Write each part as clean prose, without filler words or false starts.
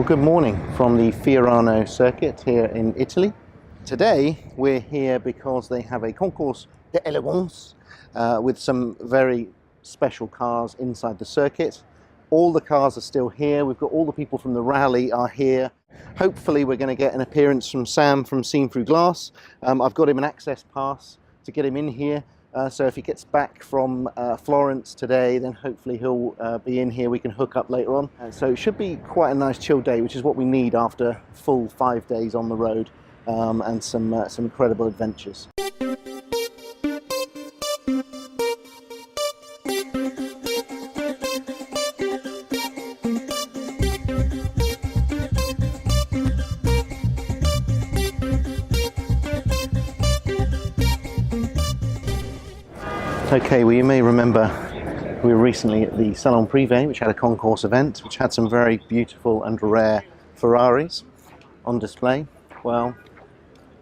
Well, good morning from the Fiorano circuit here in Italy. Today we're here because they have a concours d'élégance with some very special cars inside the circuit. All the cars are still here. We've got all the people from the rally are here. Hopefully we're going to get an appearance from Sam from Seen Through Glass. I've got him an access pass to get him in here. So if he gets back from Florence today, then hopefully he'll be in here. We can hook up later on. So it should be quite a nice chill day, which is what we need after a full 5 days on the road and some incredible adventures. Okay, well, you may remember we were recently at the Salon Privé, which had a concours event, which had some very beautiful and rare Ferraris on display. Well,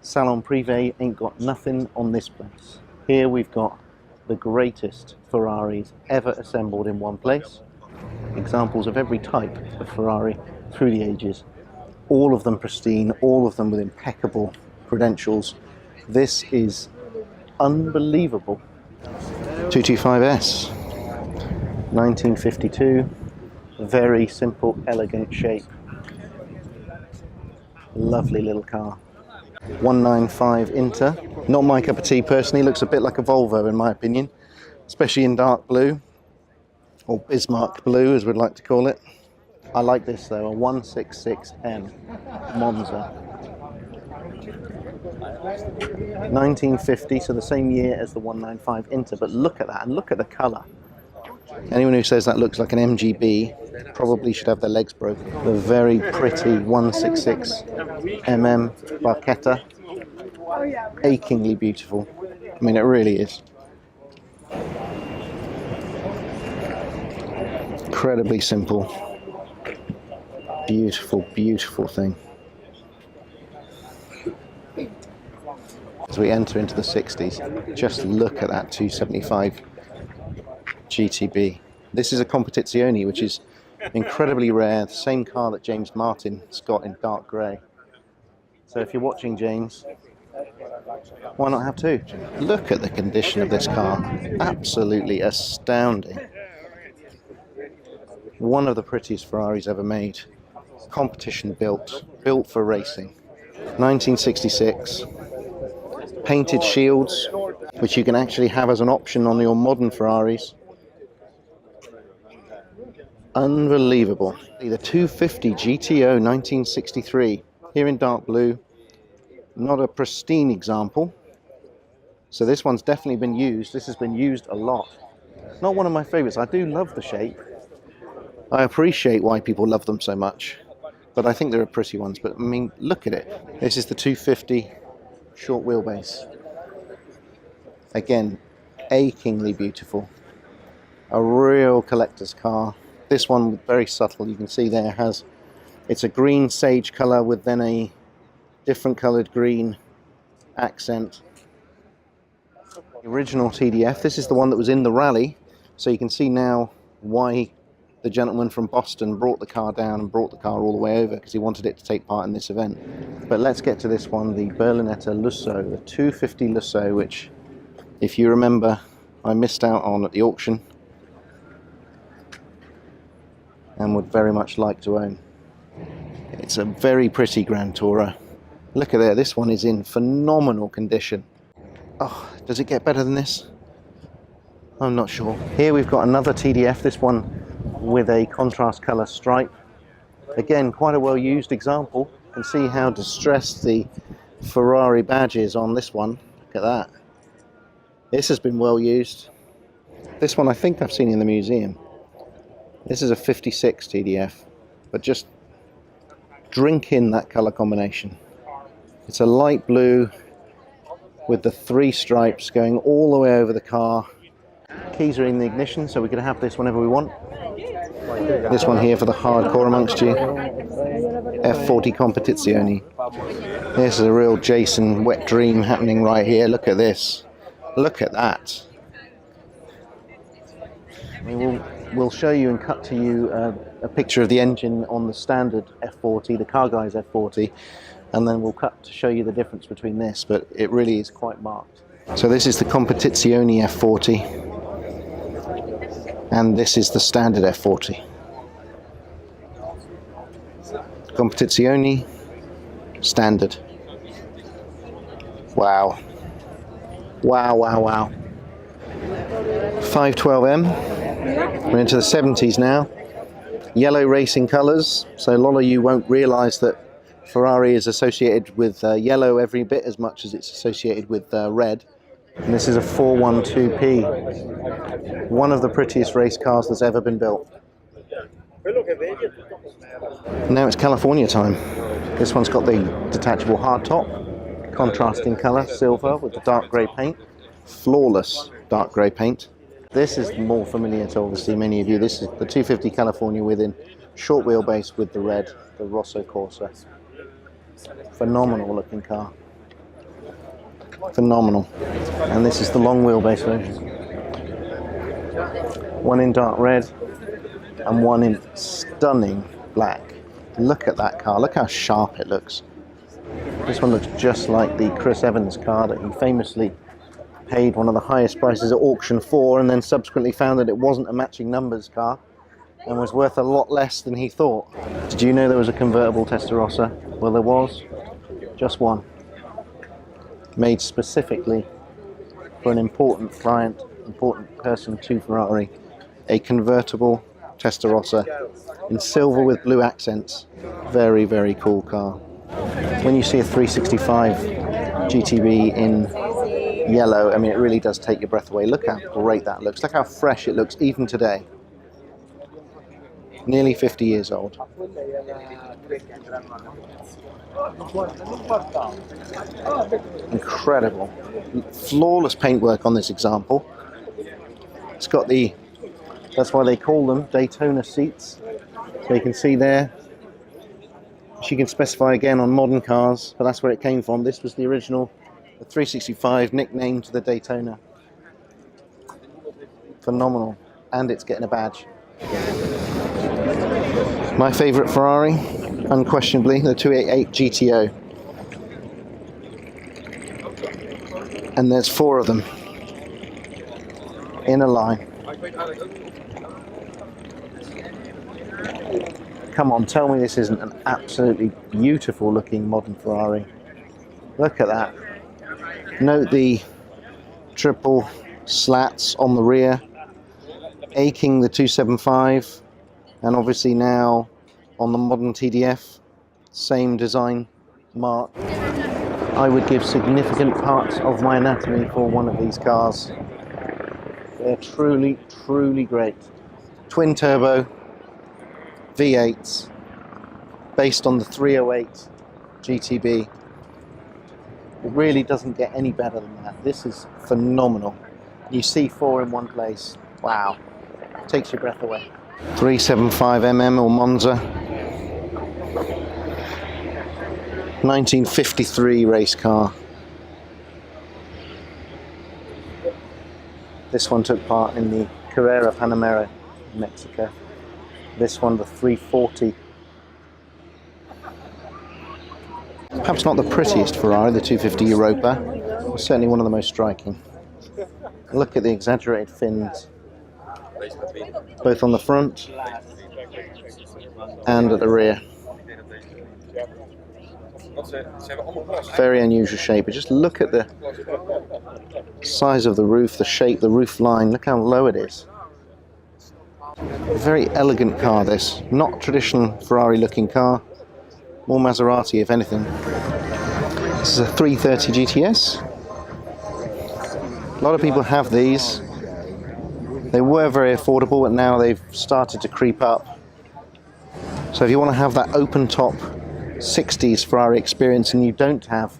Salon Privé ain't got nothing on this place. Here we've got the greatest Ferraris ever assembled in one place. Examples of every type of Ferrari through the ages. All of them pristine, all of them with impeccable credentials. This is unbelievable. 225S, 1952, very simple, elegant shape. Lovely little car. 195 Inter, not my cup of tea personally, looks a bit like a Volvo in my opinion, especially in dark blue, or Bismarck blue as we'd like to call it. I like this though, a 166M Monza. 1950, so the same year as the 195 Inter, but look at that, and look at the colour. Anyone who says that looks like an MGB probably should have their legs broken. The very pretty 166 Barchetta, achingly beautiful. I mean, it really is. Incredibly simple, beautiful, beautiful thing. As we enter into the 60s, just look at that 275 GTB. This is a Competizione, which is incredibly rare, the same car that James Martin's got in dark grey. So if you're watching, James, why not have two? Look at the condition of this car, absolutely astounding. One of the prettiest Ferraris ever made, competition built for racing. 1966. Painted shields, which you can actually have as an option on your modern Ferraris. Unbelievable. The 250 GTO 1963, here in dark blue. Not a pristine example. So this one's definitely been used. This has been used a lot. Not one of my favorites. I do love the shape. I appreciate why people love them so much. But I think they're pretty ones. But I mean, look at it. This is the 250 short wheelbase. Again, achingly beautiful. A real collector's car. This one very subtle, you can see there it's a green sage colour with then a different coloured green accent. The original TDF, this is the one that was in the rally, so you can see now why the gentleman from Boston brought the car down and brought the car all the way over, because he wanted it to take part in this event. But let's get to this one, the Berlinetta Lusso, the 250 Lusso, which, if you remember, I missed out on at the auction and would very much like to own. It's a very pretty Grand Tourer. Look at there, this one is in phenomenal condition. Oh, does it get better than this? I'm not sure. Here we've got another TDF, this one with a contrast colour stripe. Again, quite a well used example. You can see how distressed the Ferrari badge is on this one. Look at that. This has been well used. This one I think I've seen in the museum. This is a 56 TDF, but just drink in that colour combination. It's a light blue with the 3 stripes going all the way over the car. Keys are in the ignition, so we can have this whenever we want. This one here for the hardcore amongst you. F40 Competizione. This is a real Jason wet dream happening right here. Look at this. Look at that. We'll show you and cut to you a a picture of the engine on the standard F40, the CarGuys F40, and then we'll cut to show you the difference between this, but it really is quite marked. So this is the Competizione F40, and this is the standard F40. Competizione, standard. Wow. Wow, wow, wow. 512M. We're into the 70s now. Yellow racing colours, so a lot of you won't realise that Ferrari is associated with yellow every bit as much as it's associated with red. And this is a 412P. One of the prettiest race cars that's ever been built. Now it's California time. This one's got the detachable hardtop, contrasting colour, silver with the dark grey paint. Flawless dark grey paint. This is more familiar to obviously many of you. This is the 250 California within short wheelbase with the red, the Rosso Corsa. Phenomenal looking car. Phenomenal. And this is the long wheelbase version. One in dark red and one in stunning black. Look at that car. Look how sharp it looks. This one looks just like the Chris Evans car that he famously paid one of the highest prices at auction for, and then subsequently found that it wasn't a matching numbers car and was worth a lot less than he thought. Did you know there was a convertible Testarossa? Well, there was. Just one. Made specifically for an important client, important person to Ferrari. A convertible Testarossa in silver with blue accents. Very, very cool car. When you see a 365 GTB in yellow, I mean, it really does take your breath away. Look how great that looks. Look how fresh it looks even today. Nearly 50 years old. Incredible. Flawless paintwork on this example. It's got the, that's why they call them Daytona seats. So you can see there, she can specify again on modern cars, but that's where it came from. This was the original, the 365, nicknamed the Daytona. Phenomenal. And it's getting a badge. My favourite Ferrari, unquestionably, the 288 GTO. And there's 4 of them in a line. Come on, tell me this isn't an absolutely beautiful looking modern Ferrari. Look at that. Note the triple slats on the rear, aching the 275, and obviously now on the modern TDF, same design mark. I would give significant parts of my anatomy for one of these cars. They're truly, truly great. Twin turbo V8s based on the 308 GTB. It really doesn't get any better than that. This is phenomenal. You see 4 in one place. Wow. Takes your breath away. 375mm or Monza. 1953 race car. This one took part in the Carrera Panamera in Mexico. This one, the 340. Perhaps not the prettiest Ferrari, the 250 Europa, but certainly one of the most striking. Look at the exaggerated fins, both on the front and at the rear. Very unusual shape, but just look at the size of the roof, the shape, the roof line. Look how low it is. A very elegant car, this. Not traditional Ferrari looking car, more Maserati if anything. This is a 330 GTS. A lot of people have these. They were very affordable, but now they've started to creep up. So if you want to have that open top 60s Ferrari experience and you don't have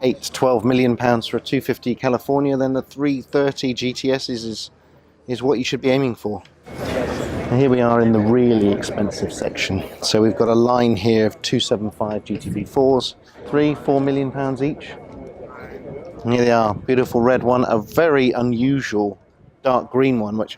8 to 12 million pounds for a 250 California, then the 330 GTS is what you should be aiming for. And here we are in the really expensive section. So we've got a line here of 275 GTV4s, 3-4 million pounds each. And here they are, beautiful red one, a very unusual dark green one, which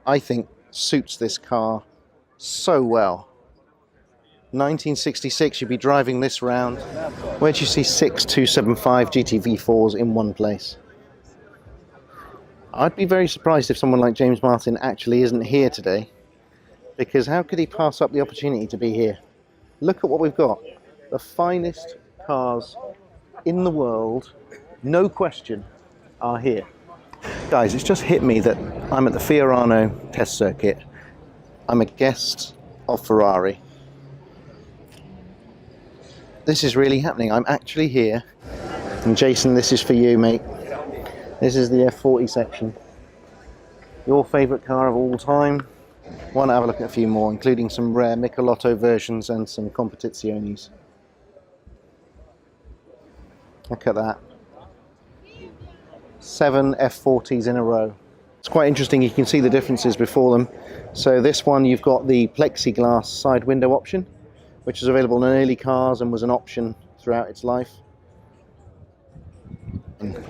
I think suits this car so well. 1966, you'd be driving this round. Where'd you see 6275 GTV4s in one place? I'd be very surprised if someone like James Martin actually isn't here today, because how could he pass up the opportunity to be here? Look at what we've got. The finest cars in the world, no question, are here. Guys, it's just hit me that I'm at the Fiorano test circuit. I'm a guest of Ferrari. This is really happening. I'm actually here. And Jason, this is for you, mate. This is the F40 section. Your favourite car of all time. Why not have a look at a few more, including some rare Michelotto versions and some Competiziones. Look at that. 7 F40s in a row. It's quite interesting, you can see the differences before them. So this one, you've got the plexiglass side window option, which is available in early cars and was an option throughout its life.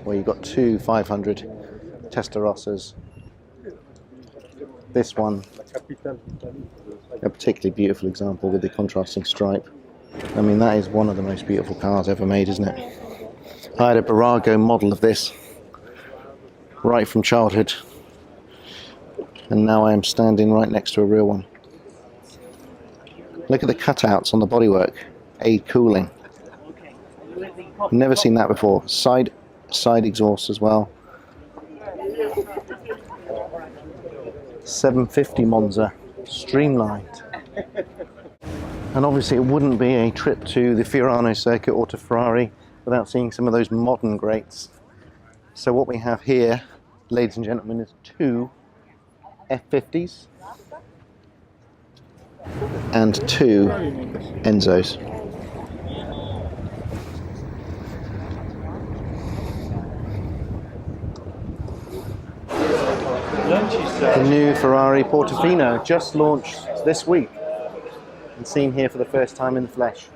Where you've got two 500 Testarossas. This one, a particularly beautiful example with the contrasting stripe. I mean, that is one of the most beautiful cars ever made, isn't it? I had a Barago model of this right from childhood, and now I am standing right next to a real one. Look at the cutouts on the bodywork. Aid cooling. Never seen that before. Side exhaust as well. 750 Monza, streamlined. And obviously it wouldn't be a trip to the Fiorano circuit or to Ferrari without seeing some of those modern greats. So what we have here, ladies and gentlemen, is two F50s and two Enzos. The new Ferrari Portofino just launched this week and seen here for the first time in the flesh.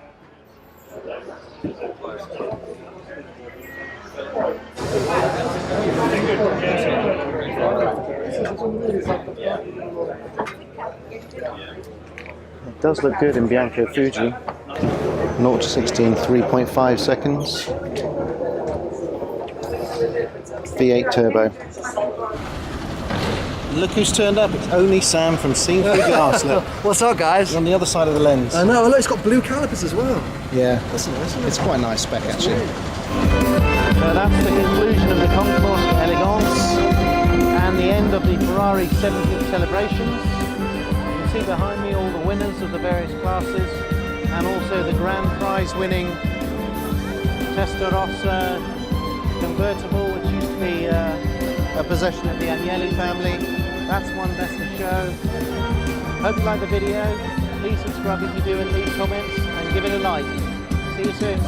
It does look good in Bianco Fuji. 0 to 60 in 3.5 seconds. V8 turbo. Look who's turned up. It's only Sam from Scene Through Glass. Look. What's up, guys? He's on the other side of the lens. I know, look, it's got blue calipers as well. Yeah. That's nice, isn't it? It's quite a nice spec, actually. So that's the conclusion of the Concours Elegance and the end of the Ferrari 70th celebrations. You can see behind me all the winners of the various classes and also the grand prize winning Testarossa convertible, which used to be a possession of the Agnelli family. That's one best of show. Hope you like the video. Please subscribe if you do and leave comments and give it a like. See you soon.